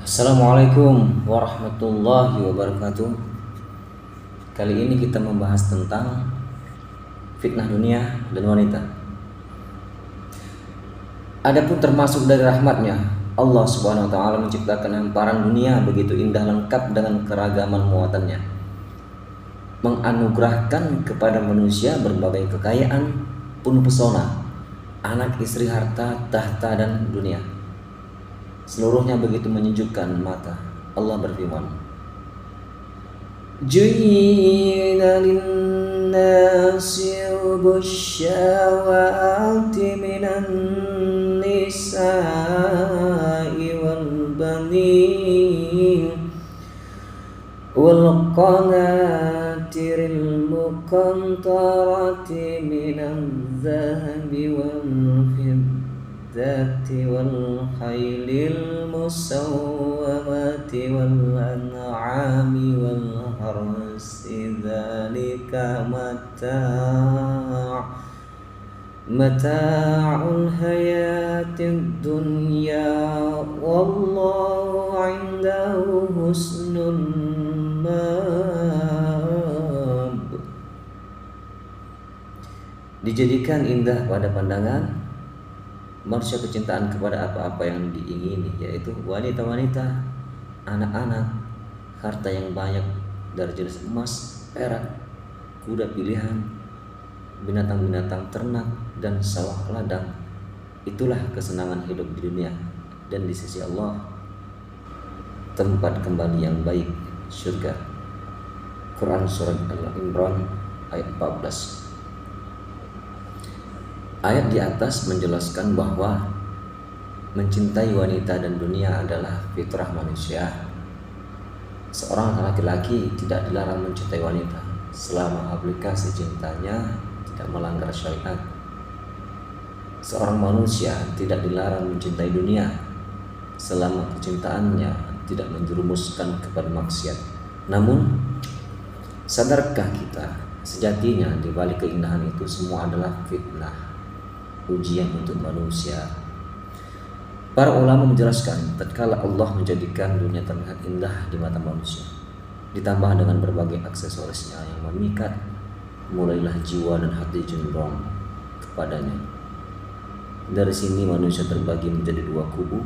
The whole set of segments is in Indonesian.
Assalamualaikum warahmatullahi wabarakatuh. Kali ini kita membahas tentang fitnah dunia dan wanita. Adapun termasuk dari rahmatnya, Allah Subhanahu wa taala menciptakan hamparan dunia begitu indah lengkap dengan keragaman muatannya. Menganugerahkan kepada manusia berbagai kekayaan penuh pesona, anak, istri, harta, tahta dan dunia. Seluruhnya begitu menyejukkan mata. Allah berfirman, Ju'ila lin-nasi syahawati minan nisa'i wal banin wal qanatiril muqantarati minan dhahabi wal fiddati wal khailil musawwamati wal an'ami wal harsi dzalika mata'ul hayatid dunya wallahu 'indahu husnul mab. Dijadikan indah pada pandangan manusia kecintaan kepada apa-apa yang diingini, yaitu wanita-wanita, anak-anak, harta yang banyak dari jenis emas, perak, kuda pilihan, binatang-binatang ternak, dan sawah ladang. Itulah kesenangan hidup di dunia, dan di sisi Allah tempat kembali yang baik, surga. Quran Surat Al-Imran ayat 14. Ayat di atas menjelaskan bahwa mencintai wanita dan dunia adalah fitrah manusia. Seorang laki-laki tidak dilarang mencintai wanita selama aplikasi cintanya tidak melanggar syariat. Seorang manusia tidak dilarang mencintai dunia selama kecintaannya tidak menjerumuskan kepada maksiat. Namun, sadarkah kita sejatinya di balik keindahan itu semua adalah fitnah, ujian untuk manusia? Para ulama menjelaskan, tatkala Allah menjadikan dunia terlihat indah di mata manusia, ditambah dengan berbagai aksesorisnya yang memikat, mulailah jiwa dan hati cenderung kepadanya. Dari sini manusia terbagi menjadi dua kubu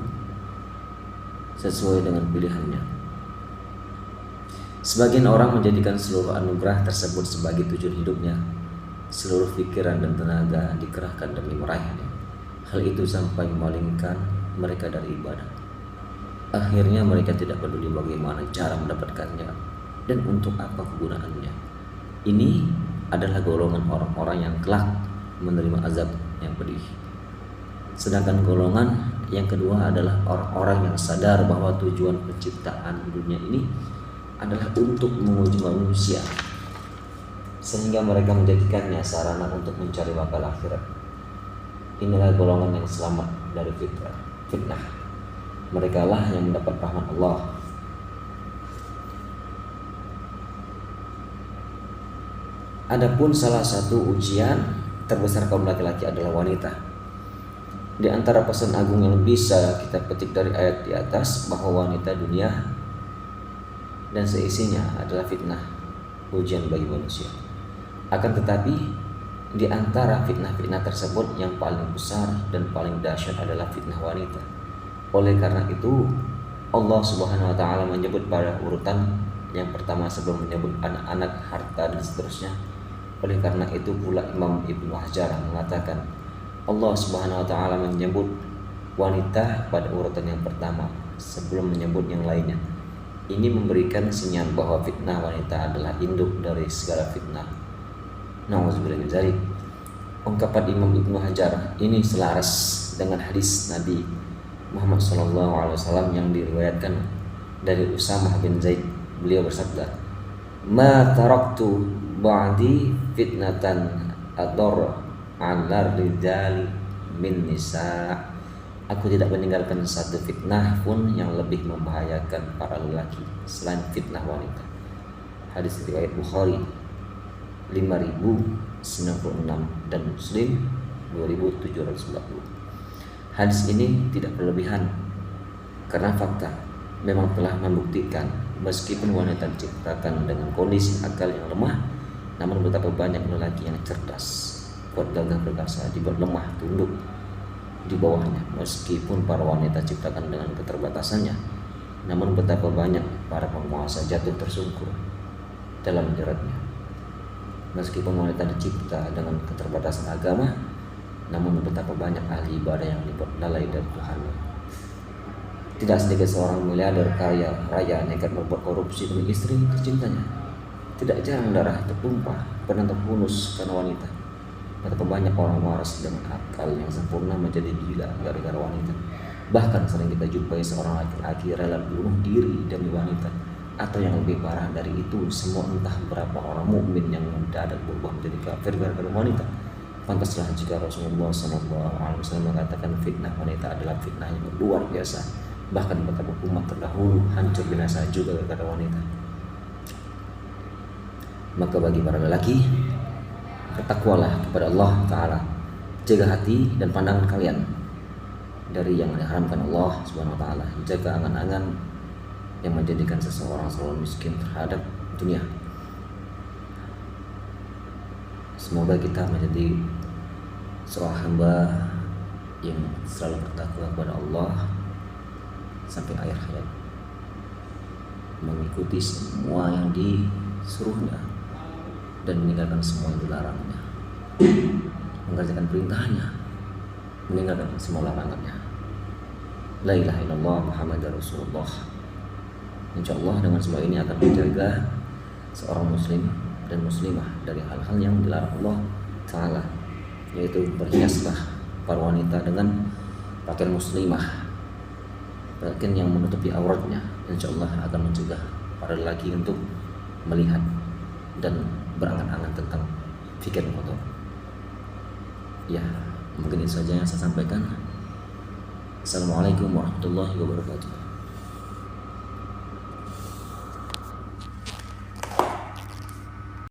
sesuai dengan pilihannya. Sebagian orang menjadikan seluruh anugerah tersebut sebagai tujuan hidupnya. Seluruh pikiran dan tenaga dikerahkan demi meraihnya. Hal itu sampai memalingkan mereka dari ibadah. Akhirnya mereka tidak peduli bagaimana cara mendapatkannya dan untuk apa kegunaannya. Ini adalah golongan orang-orang yang kelak menerima azab yang pedih. Sedangkan golongan yang kedua adalah orang-orang yang sadar bahwa tujuan penciptaan dunia ini adalah untuk menguji manusia, sehingga mereka menjadikannya sarana untuk mencari bakal akhirat. Inilah golongan yang selamat dari fitnah. Mereka lah yang mendapat rahmat Allah. Adapun salah satu ujian terbesar kaum laki-laki adalah wanita. Di antara pesan agung yang bisa kita petik dari ayat di atas bahwa wanita dunia dan seisinya adalah fitnah, ujian bagi manusia. Akan tetapi di antara fitnah-fitnah tersebut yang paling besar dan paling dahsyat adalah fitnah wanita. Oleh karena itu Allah Subhanahu wa taala menyebut pada urutan yang pertama sebelum menyebut anak-anak, harta dan seterusnya. Oleh karena itu pula Imam Ibnu Hajar mengatakan Allah Subhanahu wa taala menyebut wanita pada urutan yang pertama sebelum menyebut yang lainnya. Ini memberikan sinyal bahwa fitnah wanita adalah induk dari segala fitnah. Nauzubillah min dzalik. Ungkapan Imam Ibnu Hajar ini selaras dengan hadis Nabi Muhammad SAW yang diriwayatkan dari Usamah bin Zaid. Beliau bersabda, "Ma taraktu ba'di fitnatan ador 'ala rijali min nisa." Aku tidak meninggalkan satu fitnah pun yang lebih membahayakan para lelaki selain fitnah wanita. Hadis riwayat Bukhari 5096 dan Muslim 2740. Hadis ini tidak berlebihan karena fakta memang telah membuktikan meskipun wanita diciptakan dengan kondisi akal yang lemah, namun betapa banyak lelaki yang cerdas, kuat, gagah perkasa dibuat lemah tunduk di bawahnya. Meskipun para wanita diciptakan dengan keterbatasannya, namun betapa banyak para penguasa jatuh tersungkur dalam jeratnya. Meskipun wanita dicipta dengan keterbatasan agama, namun betapa banyak ahli ibadah yang dibuat lalai dari Tuhannya. Tidak sedikit seorang miliarder kaya raya nekat berbuat korupsi demi istri tercintanya. Tidak jarang darah tertumpah pernah terhunus karena wanita. Betapa banyak orang waras dengan akal yang sempurna menjadi gila gara-gara wanita. Bahkan sering kita jumpai seorang laki-laki rela bunuh diri demi wanita. Atau yang lebih parah dari itu semua, entah berapa orang mukmin yang mendadak berubah menjadi kafir gara-gara wanita. Pantaslah jika Rasulullah SAW mengatakan fitnah wanita adalah fitnah yang luar biasa. Bahkan betapa umat terdahulu hancur binasa juga gara-gara wanita. Maka bagi para lelaki, bertakwalah kepada Allah Ta'ala. Jaga hati dan pandangan kalian dari yang diharamkan Allah Subhanahu Wa Ta'ala. Jaga angan-angan yang menjadikan seseorang selalu miskin terhadap dunia. Semoga kita menjadi seorang hamba yang selalu bertakwa kepada Allah sampai akhir hayat, mengikuti semua yang disuruhnya dan meninggalkan semua yang dilarangnya, mengerjakan perintahnya, meninggalkan semua larangannya. La ilaha illallah Muhammadar Rasulullah. InsyaAllah dengan semua ini akan menjaga seorang muslim dan muslimah dari hal-hal yang dilarang Allah Ta'ala, yaitu berhiaslah para wanita dengan pakaian muslimah, pakaian yang menutupi auratnya. InsyaAllah akan mencegah para lelaki untuk melihat dan berangan-angan tentang fikir kotor. Ya, mungkin itu saja yang saya sampaikan. Assalamualaikum warahmatullahi wabarakatuh.